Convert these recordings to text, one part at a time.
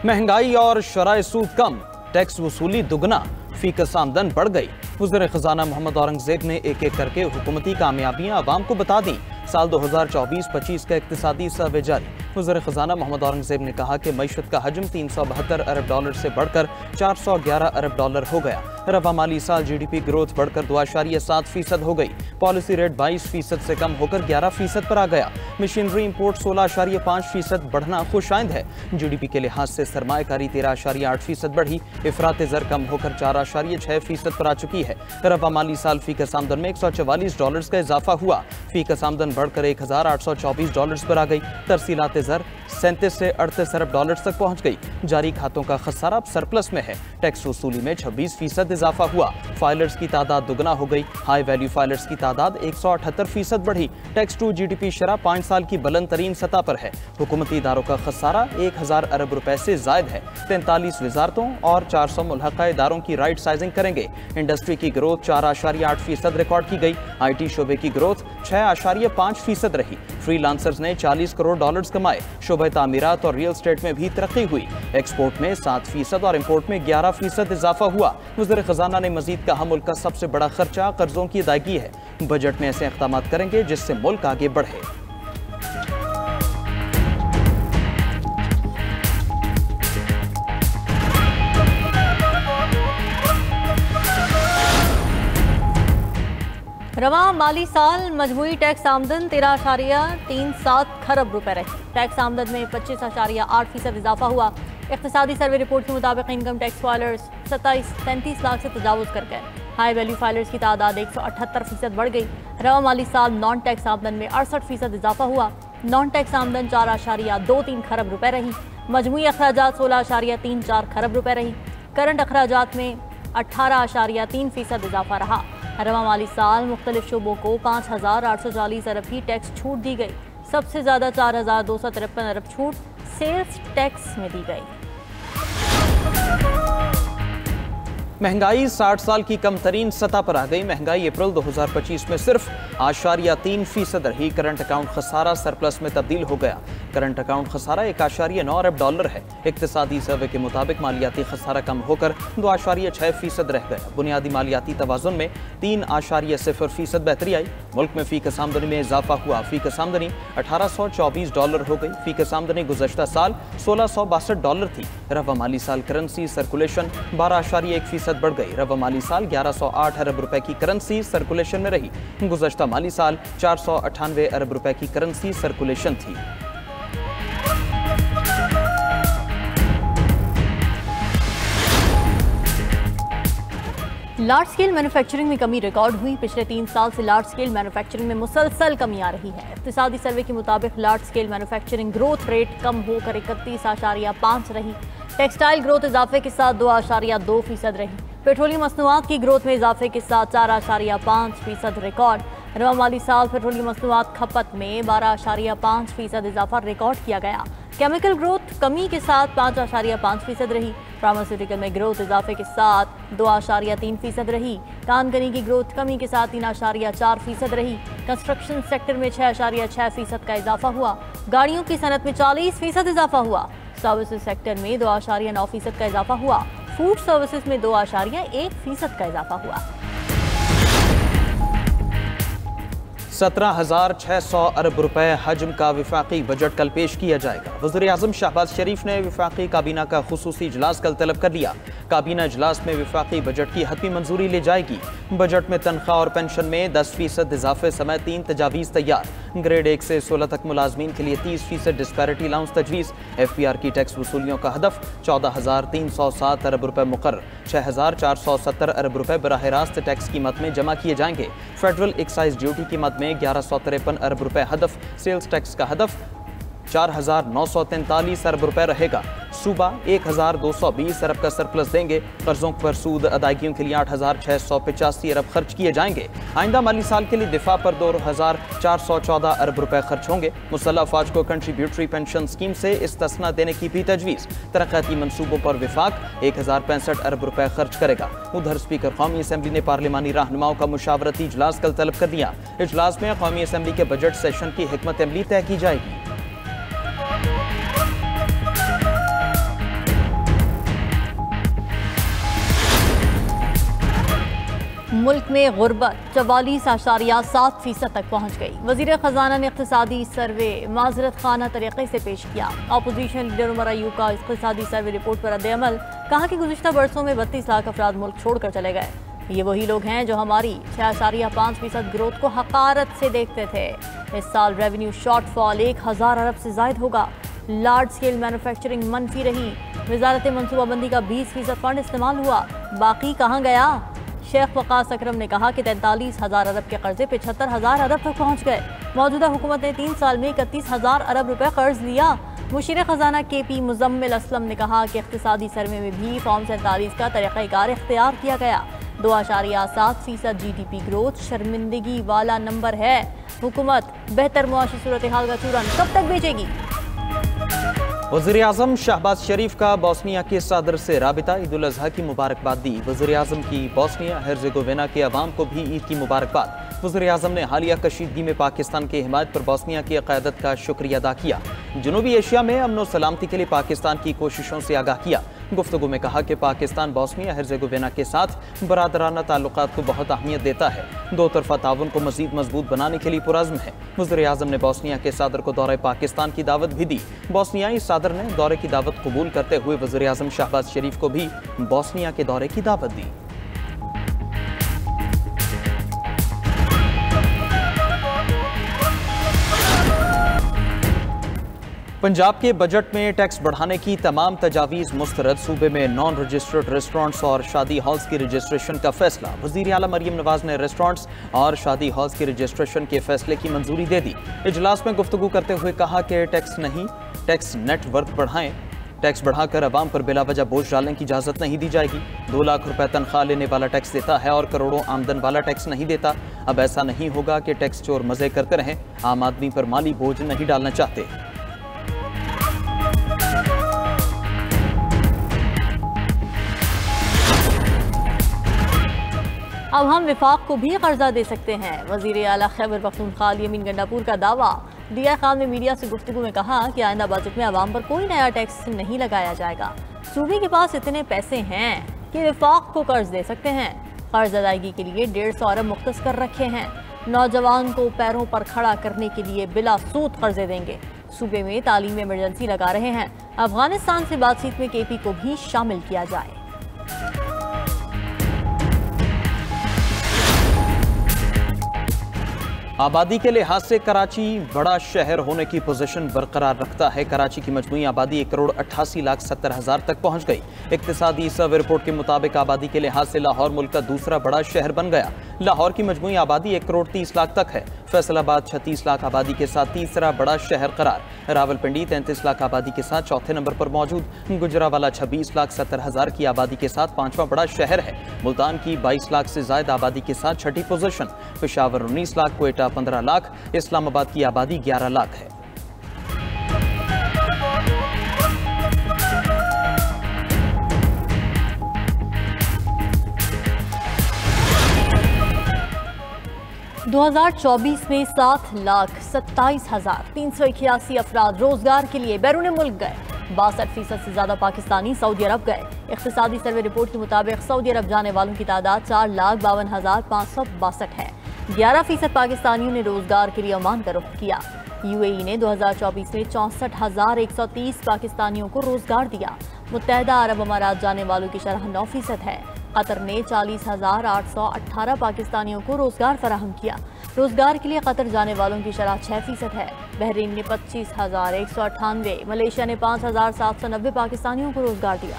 महंगाई और शराय सूद कम, टैक्स वसूली दुगना, फीकस आमदन बढ़ गई। वज़ीर खजाना मोहम्मद औरंगजेब ने एक एक करके हुकूमती कामयाबियां आवाम को बता दी। साल 2024-25 का इक्तिसादी सर्वे जारी। वज़ीर खजाना मोहम्मद औरंगजेब ने कहा कि मईशत का हजम 372 अरब डॉलर से बढ़कर 411 अरब डॉलर हो गया। रवा माली साल GDP ग्रोथ बढ़कर 2.7% हो गई। पॉलिसी रेट 22% से कम होकर 11% पर आ गया। मशीनरी इंपोर्ट 16.5% बढ़ना खुशाइंद है। GDP के लिहाज से सरमायाकारी 13.8% बढ़ी। इफरात ज़र कम होकर 4.6% पर आ चुकी है। रवा माली साल फीकस आमदन में $144 का इजाफा हुआ। फीकस आमदन बढ़कर $1,824 पर आ गई। तरसीलात ज़र 37 से 38 अरब डॉलर तक पहुंच गई। जारी खातों का खसारा अब सरप्लस में है। टैक्स वसूली में 26% इजाफा हुआ। फाइलर्स की तादाद दुगना हो गई। हाई वैल्यू फाइलर्स की तादाद 178% बढ़ी। टैक्स टू GDP शरह 5 साल की बुलंद तरीन सतह पर है। हुकूमती इदारों का खसारा 1000 अरब रुपए से जायद है। 43 वजारतों और 400 मुल्हका इदारों की राइट साइजिंग करेंगे। इंडस्ट्री की ग्रोथ 4.8% रिकॉर्ड की गई। IT शोबे की ग्रोथ 6.5% रही। फ्रीलांसर्स ने $40 करोड़ कमाए। शोबे तामीरात और रियल स्टेट में भी तरक्की हुई। एक्सपोर्ट में 7% और इंपोर्ट में 11% इजाफा हुआ। वज़ीर खजाना ने मजीद कहा, मुल्क का सबसे बड़ा खर्चा कर्जों की अदायगी है। बजट में ऐसे इक़दाम करेंगे जिससे मुल्क आगे बढ़े। रवा माली साल मजमूई टैक्स आमदन 13.37 खरब रुपए रही। टैक्स आमदन में 25.8% इजाफा हुआ। इक़्तिसादी सर्वे रिपोर्ट के मुताबिक इनकम टैक्स फाइलर्स 37 लाख से तजावुज़ कर गए। हाई वैल्यू फाइलर्स की तादाद 178% बढ़ गई। रवा माली साल नॉन टैक्स आमदन में 68% इजाफा हुआ। नॉन टैक्स आमदन 4.23 खरब रुपए रही। मजमूई अखराजात 16.34 खरब रुपए रही। करंट अखराजात में 18.3% इजाफा रहा। रवा माली साल मुख्तलिफ शोबों को 5,840 अरब की टैक्स छूट दी गई। सबसे ज़्यादा 4,253 अरब छूट सेल्स टैक्स में दी गई। महंगाई 60 साल की कम तरीन सतह पर आ गई। महंगाई अप्रैल 2025 में सिर्फ 0.3% रही। करंट अकाउंट खसारा सरप्लस में तब्दील हो गया। करंट अकाउंट खसारा 1.9 अरब डॉलर है। इक्तिसादी सर्वे के मुताबिक मालियाती खसारा कम होकर 2.6% रह गया। बुनियादी मालियाती तवाज़ुन में 3.0% बेहतरी आई। मुल्क में फीकस आमदनी में इजाफा हुआ। फीकस आमदनी $1824 हो गई। फीकस आमदनी गुज़श्ता साल $1662 थी। रवा माली साल करेंसी सर्कुलेशन 12.1% बढ़ गई। रवा माली साल 1108 अरब रुपए की करेंसी सर्कुलेशन में रही। गुज़श्ता माली साल 498 अरब रुपए की करेंसी सर्कुलेशन थी। लार्ज स्केल मैन्युफैक्चरिंग में कमी रिकॉर्ड हुई। पिछले 3 साल से लार्ज स्केल मैन्युफैक्चरिंग में मुसलसल कमी आ रही है। इक़्तिसादी सर्वे के मुताबिक large scale manufacturing growth rate कम होकर 31.5 रही। टेक्सटाइल ग्रोथ इजाफे के साथ 2.2% रही। पेट्रोलियम मसनूआत की ग्रोथ में इजाफे के साथ 4.5% रिकॉर्ड। रवा माली साल पेट्रोलियम मसनूआत खपत में 12.5% इजाफा रिकॉर्ड किया गया। केमिकल ग्रोथ कमी के साथ 5.5% रही। फार्मास्यूटिकल में ग्रोथ इजाफे के साथ 2.3% रही। कानगनी की ग्रोथ कमी के साथ 3.4% रही। कंस्ट्रक्शन सेक्टर में 6.6% का इजाफा हुआ। गाड़ियों की सनत में 40% इजाफा हुआ। सर्विसेज सेक्टर में 2.9% का इजाफा हुआ। फूड सर्विसेज में 2.1% का इजाफा हुआ। 17,600 अरब रुपए हजम का विफाकी बजट कल पेश किया जाएगा। वज़ीर आज़म शहबाज शरीफ ने विफाकी काबीना का खुसूसी इजलास कल तलब कर लिया। काबीना इजलास में विफाकी बजट की हतमी मंजूरी ले जाएगी। बजट में तनख्वाह और पेंशन में 10% इजाफे समेत 3 तजावीज़ तैयार। ग्रेड 1 से 16 तक मुलाजमीन के लिए 30% डिस्पैरिटी अलाउंस तजवीज़। FPR की टैक्स वसूलियों का हदफ 14,307 अरब रुपए मुकर्रर। 6,470 अरब रुपए बराह रास्त टैक्स की मद में जमा किए जाएंगे। फेडरल एक्साइज ड्यूटी की मद में 1153 अरब रुपए हदफ। सेल्स टैक्स का हदफ 4,943 अरब रुपए रहेगा। सूबा 1,220 अरब का सरप्लस देंगे। कर्जों पर सूद अदायगियों के लिए 8,685 अरब खर्च किए जाएंगे। आइंदा माली साल के लिए दिफा पर 2,414 अरब रुपए खर्च होंगे। मुसल्लह अफवाज को कंट्रीब्यूटरी पेंशन स्कीम से इस्तिस्ना देने की भी तजवीज़। तरक्याती मनसूबों पर विफाक 1,065 अरब रुपए खर्च करेगा। उधर स्पीकर कौमी असम्बली ने पार्लिमानी रहनुमाओं का मुशावरती इजलास कल तलब कर दिया। इजलास में कौमी असम्बली के बजट सेशन की हिकमत अमली तय की जाएगी। मुल्क में गुर्बत 44.7% तक पहुँच गई। वज़ीर ख़जाना ने इक़्तिसादी सर्वे माज़रत खाना तरीक़े से पेश किया। अपोजिशन लीडर उमर अयूब का इक़्तिसादी सर्वे रिपोर्ट पर रद्द-ए-अमल, कहा कि गुज़िश्ता बरसों में 32 लाख अफराद मुल्क छोड़कर चले गए। ये वही लोग हैं जो हमारी 6.5% ग्रोथ को हकारत से देखते थे। इस साल रेवेन्यू शॉर्टफॉल 1000 अरब से ज़ायद होगा। लार्ज स्केल मैन्युफैक्चरिंग मनफी रही। वजारत मनसूबाबंदी का 20% फंड इस्तेमाल हुआ, बाकी कहाँ गया? शेख वकास अकरम ने कहा कि 43,000 अरब के कर्जे 75,000 अरब तक पहुँच गए। मौजूदा हुकूमत ने 3 साल में 31,000 अरब रुपए कर्ज लिया। मुशीर खजाना KP मुजम्मिल असलम ने कहा कि इक़्तिसादी सर्वे में भी फॉर्म 47 का तरीक़ाकार इख्तियार किया गया। 2.7% GDP ग्रोथ शर्मिंदगी वाला नंबर है। हुकूमत बेहतर मुआशी सूरत हाल का चूरन कब तक बेचेगी? वज़ीर-ए-आज़म शहबाज शरीफ का बोस्निया के सदर से राबिता, ईद उल अज़हा की मुबारकबाद दी। वज़ीर-ए-आज़म की बोस्निया हेर्ज़ेगोविना के अवाम को भी ईद की मुबारकबाद। वज़ीर-ए-आज़म ने हालिया कशीदगी में पाकिस्तान की हिमायत पर बोस्निया की क़यादत का शुक्रिया अदा किया। जनूबी एशिया में अमन और सलामती के लिए पाकिस्तान की कोशिशों से आगाह किया। गुफ्तगू में कहा कि पाकिस्तान बोस्निया हेर्ज़ेगोविना के साथ बरादराना ताल्लुकात को बहुत अहमियत देता है। दो तरफा ताउन को मज़ीद मजबूत बनाने के लिए पुरज़्म है। वज़ीर-ए-आज़म ने बोस्निया के सदर को दौरे पाकिस्तान की दावत भी दी। बोस्नियाई सदर ने दौरे की दावत कबूल करते हुए वज़ीर-ए-आज़म शहबाज शरीफ को भी बोस्निया के दौरे की दावत दी। पंजाब के बजट में टैक्स बढ़ाने की तमाम तजावीज़ मुस्तरद। सूबे में नॉन रजिस्टर्ड रेस्टोरेंट्स और शादी हॉल्स की रजिस्ट्रेशन का फैसला। वज़ीर आला मरियम नवाज ने रेस्टोरेंट्स और शादी हॉल्स की रजिस्ट्रेशन के फैसले की मंजूरी दे दी। इजलास में गुफ्तगू करते हुए कहा कि टैक्स नेटवर्थ बढ़ाएं। टैक्स बढ़ाकर अवाम पर बिलावजह बोझ डालने की इजाज़त नहीं दी जाएगी। 2 लाख रुपए तनख्वाह लेने वाला टैक्स देता है और करोड़ों आमदन वाला टैक्स नहीं देता। अब ऐसा नहीं होगा कि टैक्स चोर मजे करते रहें। आम आदमी पर माली बोझ नहीं डालना चाहते। अब हम विफाक को भी कर्जा दे सकते हैं। वज़ीर आला खैबर पख्तूनख्वा यमीन गंडापुर का दावा। दिया खान ने मीडिया से गुफ्तगू में कहा कि आइंदा बजट में अवाम पर कोई नया टैक्स नहीं लगाया जाएगा। सूबे के पास इतने पैसे हैं कि विफाक को कर्ज दे सकते हैं। कर्ज अदायगी के लिए 150 अरब मुख्तस कर रखे हैं। नौजवान को पैरों पर खड़ा करने के लिए बिला सूद कर्जे देंगे। सूबे में तालीम में इमरजेंसी लगा रहे हैं। अफगानिस्तान से बातचीत में KP को भी शामिल किया जाए। आबादी के लिहाज से कराची बड़ा शहर होने की पोजीशन बरकरार रखता है। कराची की मजमूई आबादी 1,88,70,000 तक पहुंच गई। इक्तिसादी सर्वे रिपोर्ट के मुताबिक आबादी के लिहाज से लाहौर मुल्क का दूसरा बड़ा शहर बन गया। लाहौर की मजमूई आबादी 1,30,00,000 तक है। फैसलाबाद 36 लाख आबादी के साथ तीसरा बड़ा शहर करार। रावलपिंडी 33 लाख आबादी के साथ चौथे नंबर पर मौजूद। गुजरावाला 26,70,000 की आबादी के साथ 5वां बड़ा शहर है। मुल्तान की 22 लाख से ज्यादा आबादी के साथ 6ठी पोजीशन। पेशावर 19 लाख, क्वेटा 15 लाख, इस्लामाबाद की आबादी 11 लाख है। दो 2024 में 7,27,381 अफराद रोजगार के लिए बैरून मुल्क गए। 62% से ज्यादा पाकिस्तानी सऊदी अरब गए। इक़्तिसादी सर्वे रिपोर्ट के मुताबिक सऊदी अरब जाने वालों की तादाद 4,52,562 है। 11% पाकिस्तानियों ने रोजगार के लिए ओमान का रुख किया। UAE ने 2024 में 64,130 पाकिस्तानियों को रोजगार दिया। मुत्तहदा अरब अमारात जाने वालों की शरह 9% है। कतर ने 40,818 पाकिस्तानियों को रोजगार फराहम किया। रोजगार के लिए कतर जाने वालों की शरह 6% है। बहरीन ने 25,198, मलेशिया ने 5,790 पाकिस्तानियों को रोजगार दिया।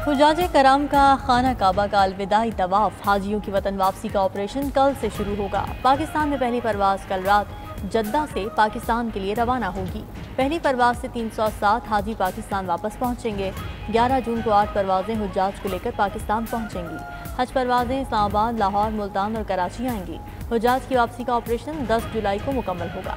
हुज्जाज कराम का खाना काबा का अलविदाई तवाफ। हाजियों की वतन वापसी का ऑपरेशन कल से शुरू होगा। पाकिस्तान में पहली परवाज कल रात जद्दा से पाकिस्तान के लिए रवाना होगी। पहली परवाज से 307 हाजी पाकिस्तान वापस पहुंचेंगे। 11 जून को 8 परवाजें हुज्जाज को लेकर पाकिस्तान पहुंचेंगी। हज परवाजें इस्लामाबाद, लाहौर, मुल्तान और कराची आएंगी। हुज्जाज की वापसी का ऑपरेशन 10 जुलाई को मुकम्मल होगा।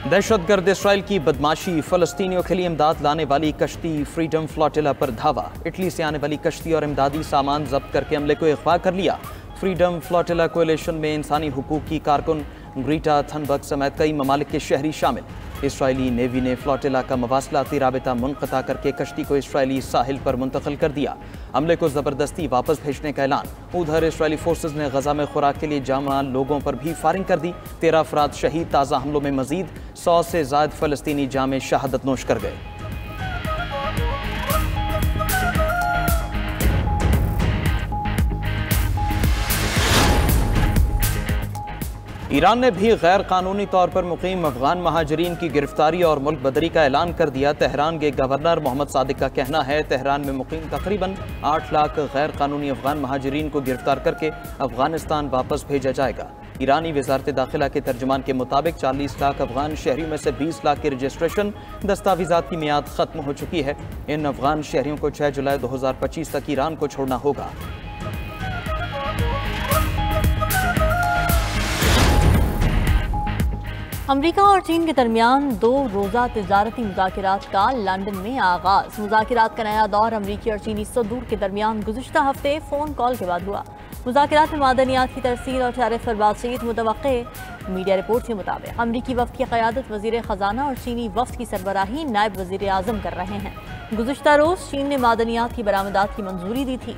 दहशतगर्द इसराइल की बदमाशी। फलस्तीनियों के लिए इमदाद लाने वाली कश्ती फ्रीडम फ्लोटिला पर धावा। इटली से आने वाली कश्ती और इमदादी सामान जब्त करके अमले को अगवा कर लिया। फ्रीडम फ्लोटिला कोएलिशन में इंसानी हुकूक की कारकुन ग्रीटा थनबर्ग समेत कई ममालिक के शहरी शामिल। इसराइली नेवी ने फ्लोटिला का मवासलाती राबिता मुनक़ता करके कश्ती को इसराइली साहिल पर मुंतकिल कर दिया। हमले को ज़बरदस्ती वापस भेजने का ऐलान। उधर इसराइली फोर्सेज ने गजा में खुराक के लिए जमा लोगों पर भी फायरिंग कर दी। 13 अफराद शहीद। ताज़ा हमलों में मजीद 100 से ज़ायद फ़लस्तीनी जामे शहादत नोश कर गए। ईरान ने भी गैर कानूनी तौर पर मुकीम अफगान महाजरीन की गिरफ्तारी और मुल्क बदरी का ऐलान कर दिया। तेहरान के गवर्नर मोहम्मद सादिक का कहना है तेहरान में मुकीम तकरीबन 8 लाख गैर कानूनी अफगान महाजरीन को गिरफ्तार करके अफगानिस्तान वापस भेजा जाएगा। ईरानी वजारत दाखिला के तर्जुमान के मुताबिक 40 लाख अफगान शहरियों में से 20 लाख की रजिस्ट्रेशन दस्तावेजात की मियाद खत्म हो चुकी है। इन अफगान शहरियों को 6 जुलाई 2025 तक ईरान को छोड़ना होगा। अमेरिका और चीन के दरमियान 2 रोज़ा तिजारती मुज़ाकरात का लंदन में आगाज। मुज़ाकरात का नया दौर अमेरिकी और चीनी सदूर के दरमियान गुज़िश्ता हफ्ते फ़ोन कॉल के बाद हुआ। मुज़ाकरात में मादनियात की तरसील और टैरिफ पर बातचीत मुतवक्के। मीडिया रिपोर्ट के मुताबिक अमेरिकी वफ़द की क़यादत वज़ीर ख़जाना और चीनी वफ़द की सरबराही नायब वज़ीर आज़म कर रहे हैं। गुज़िश्ता रोज़ चीन ने मादनियात की बरामदात की मंजूरी दी थी।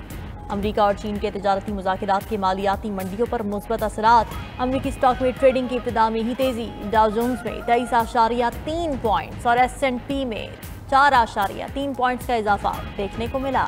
अमेरिका और चीन के तिजारती मुज़ाकरात के मालियाती मंडियों पर मुस्बत असरात। अमेरिकी स्टॉक में ट्रेडिंग की इब्तिदा में ही तेजी। डाउ जोन्स में 23.3 पॉइंट्स और S&P में 4.3 पॉइंट्स का इजाफा देखने को मिला।